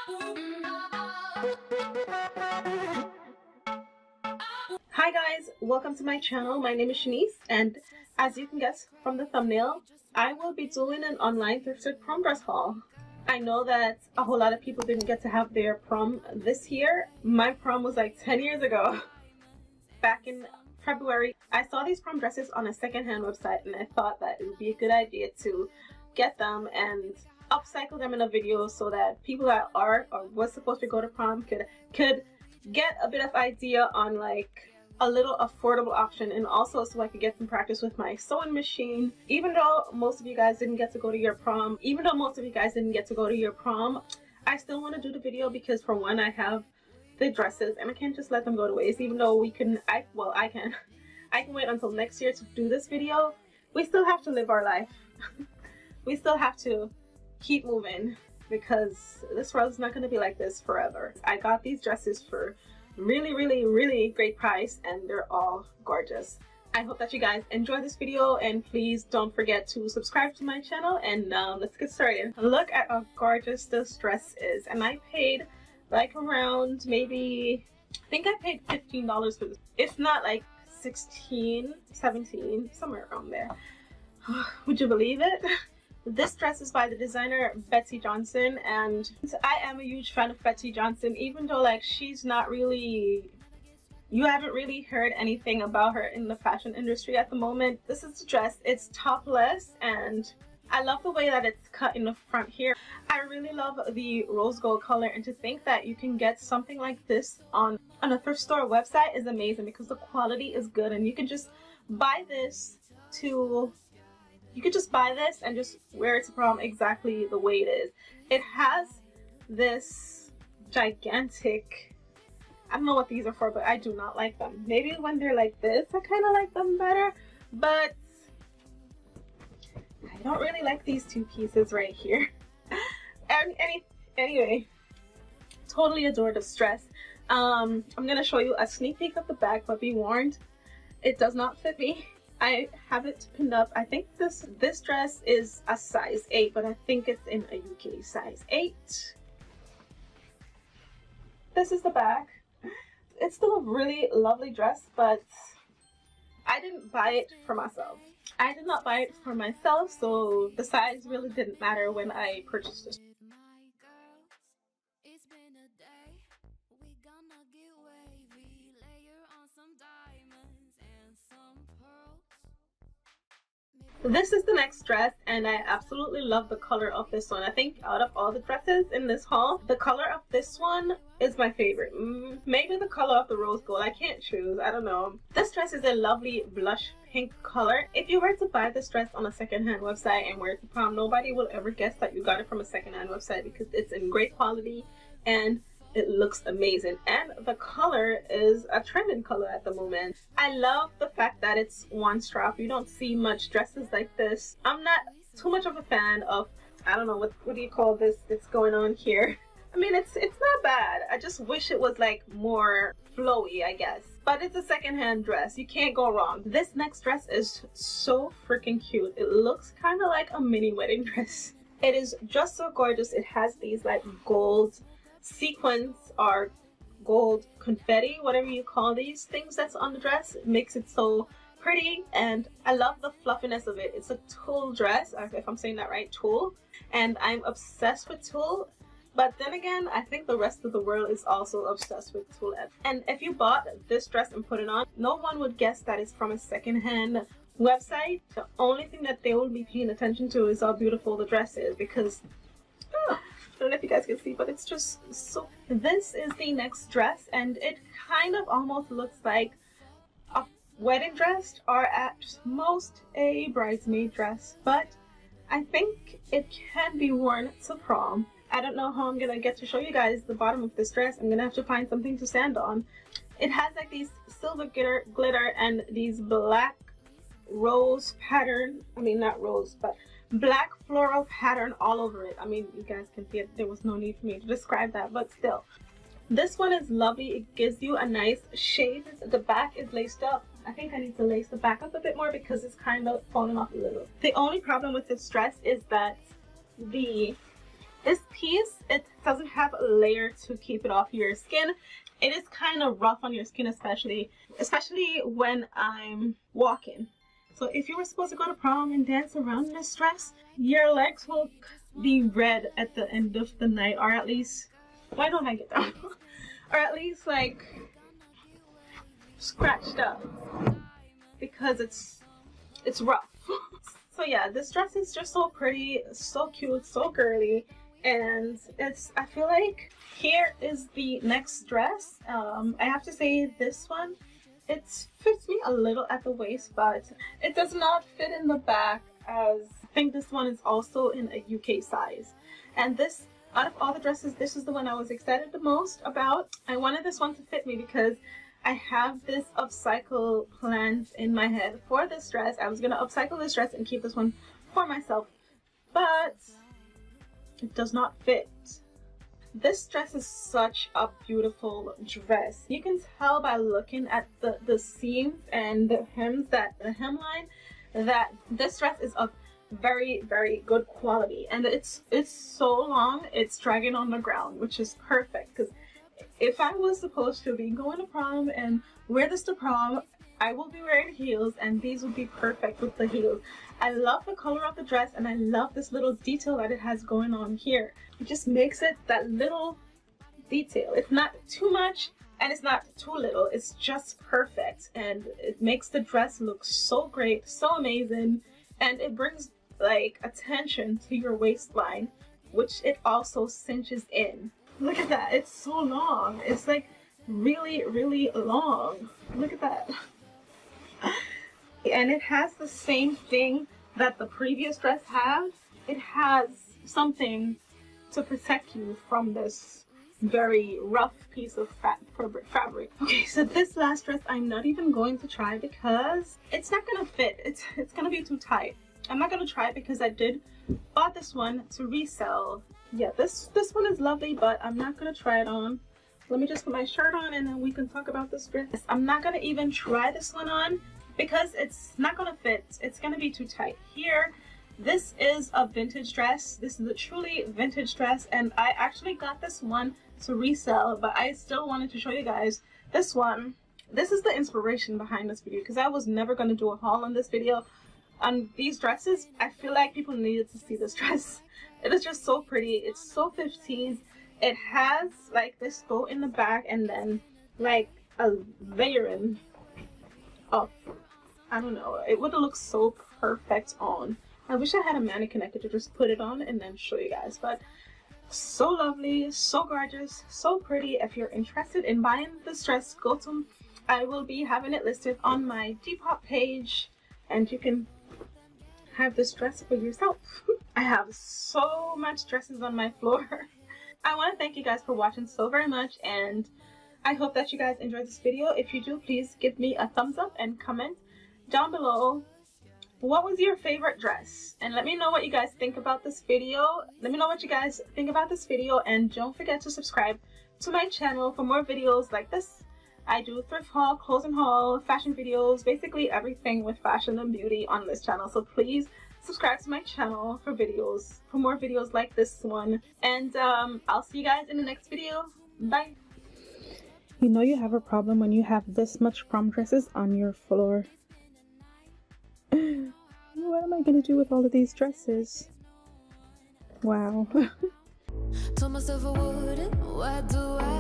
Hi guys, welcome to my channel. My name is Shanice, and as you can guess from the thumbnail, I will be doing an online thrifted prom dress haul. I know that a whole lot of people didn't get to have their prom this year. My prom was like 10 years ago. Back in February, I saw these prom dresses on a secondhand website, and I thought that it would be a good idea to get them and upcycle them in a video so that people that are or was supposed to go to prom could get a bit of idea on like a little affordable option, and also so I could get some practice with my sewing machine. Even though most of you guys didn't get to go to your prom, I still want to do the video because for one, I have the dresses and I can't just let them go to waste. Even though we can, I can wait until next year to do this video. We still have to live our life. We still have to keep moving because this world is not going to be like this forever. I got these dresses for really great price, and they're all gorgeous. I hope that you guys enjoy this video, and please don't forget to subscribe to my channel, and let's get started. Look at how gorgeous this dress is, and I paid like around maybe, I think I paid $15 for this, if not like 16, 17, somewhere around there. Would you believe it? This dress is by the designer Betsy Johnson, and I am a huge fan of Betsy Johnson, even though like she's not really, you haven't really heard anything about her in the fashion industry at the moment. This is the dress. It's topless, and I love the way that it's cut in the front here. I really love the rose gold color, and to think that you can get something like this on a thrift store website is amazing because the quality is good, and you can just buy this and just wear it to prom exactly the way it is. It has this gigantic, I don't know what these are for, but I do not like them. Maybe when they're like this, I kind of like them better, but I don't really like these two pieces right here. And anyway, totally adore this dress. I'm gonna show you a sneak peek of the back, but be warned, it does not fit me. I have it pinned up. I think this dress is a size 8, but I think it's in a UK size 8. This is the back. It's still a really lovely dress, but I didn't buy it for myself. I did not buy it for myself, so the size really didn't matter when I purchased it. This is the next dress, and I absolutely love the color of this one. I think out of all the dresses in this haul, the color of this one is my favorite. Maybe the color of the rose gold. I can't choose. I don't know. This dress is a lovely blush pink color. If you were to buy this dress on a secondhand website and wear it to prom, nobody will ever guess that you got it from a secondhand website because it's in great quality and it looks amazing, and the color is a trending color at the moment. I love the fact that it's one strap. You don't see much dresses like this. I'm not too much of a fan of, I don't know, what do you call this that's going on here? I mean, it's not bad. I just wish it was like more flowy, I guess. But it's a secondhand dress. You can't go wrong. This next dress is so freaking cute. It looks kind of like a mini wedding dress. It is just so gorgeous. It has these like gold sequins or gold confetti, whatever you call these things that's on the dress. It makes it so pretty, and I love the fluffiness of it. It's a tulle dress, if I'm saying that right, tulle, and I'm obsessed with tulle. But then again, I think the rest of the world is also obsessed with tulle. And if you bought this dress and put it on, no one would guess that it's from a secondhand website. The only thing that they will be paying attention to is how beautiful the dress is, because I don't know if you guys can see, but it's just so. This is the next dress, and it kind of almost looks like a wedding dress, or at most a bridesmaid dress, but I think it can be worn to prom. I don't know how I'm gonna get to show you guys the bottom of this dress. I'm gonna have to find something to stand on. It has like these silver glitter and these black rose pattern, I mean not rose, but black floral pattern all over it. I mean, you guys can see it. There was no need for me to describe that, but still. This one is lovely. It gives you a nice shade. The back is laced up. I think I need to lace the back up a bit more because it's kind of falling off a little. The only problem with this dress is that the This piece, it doesn't have a layer to keep it off your skin. It is kind of rough on your skin, especially when I'm walking. So if you were supposed to go to prom and dance around in this dress, your legs will be red at the end of the night, or at least, why don't I get down? Or at least like scratched up, because it's rough. So yeah, this dress is just so pretty, so cute, so girly, and I feel like here is the next dress. I have to say this one, it fits me a little at the waist, but it does not fit in the back, as I think this one is also in a UK size. And this, out of all the dresses, this is the one I was excited the most about. I wanted this one to fit me because I have this upcycle planned in my head for this dress. I was going to upcycle this dress and keep this one for myself, but it does not fit. This dress is such a beautiful dress. You can tell by looking at the seams and the hems, that the hemline, that this dress is of very, very good quality, and it's so long it's dragging on the ground, which is perfect, because if I was supposed to be going to prom and wear this to prom, I will be wearing heels, and these would be perfect with the heels. I love the color of the dress, and I love this little detail that it has going on here. It just makes it that little detail. It's not too much and it's not too little. It's just perfect, and it makes the dress look so great, so amazing, and it brings like attention to your waistline, which it also cinches in. Look at that, it's so long. It's like really, really long. Look at that. And it has the same thing that the previous dress has. It has something to protect you from this very rough piece of fabric. Okay, so this last dress I'm not even going to try because it's not gonna fit. It's gonna be too tight. I'm not gonna try it because I bought this one to resell. Yeah, this one is lovely, but I'm not gonna try it on. Let me just put my shirt on and then we can talk about this dress. I'm not gonna even try this one on because it's not gonna fit. It's gonna be too tight. Here, this is a vintage dress. This is a truly vintage dress, and I actually got this one to resell, but I still wanted to show you guys this one. This is the inspiration behind this video, because I was never gonna do a haul on this video. On these dresses, I feel like people needed to see this dress. It is just so pretty. It's so 50s. It has like this bow in the back and then like a layering of, I don't know, it would look so perfect on. I wish I had a mannequin I could just put it on and then show you guys, but so lovely, so gorgeous, so pretty. If you're interested in buying this dress, go to, I will be having it listed on my Depop page, and you can have this dress for yourself. I have so much dresses on my floor. I want to thank you guys for watching so very much, and I hope that you guys enjoyed this video. If you do, please give me a thumbs up and comment down below what was your favorite dress, and let me know what you guys think about this video. Let me know what you guys think about this video, and don't forget to subscribe to my channel for more videos like this. I do thrift haul, clothing haul, fashion videos, basically everything with fashion and beauty on this channel. So please subscribe to my channel for videos, for more videos like this one. And I'll see you guys in the next video. Bye. You know you have a problem when you have this much prom dresses on your floor. What am I gonna do with all of these dresses? Wow. Told myself I wouldn't, why do I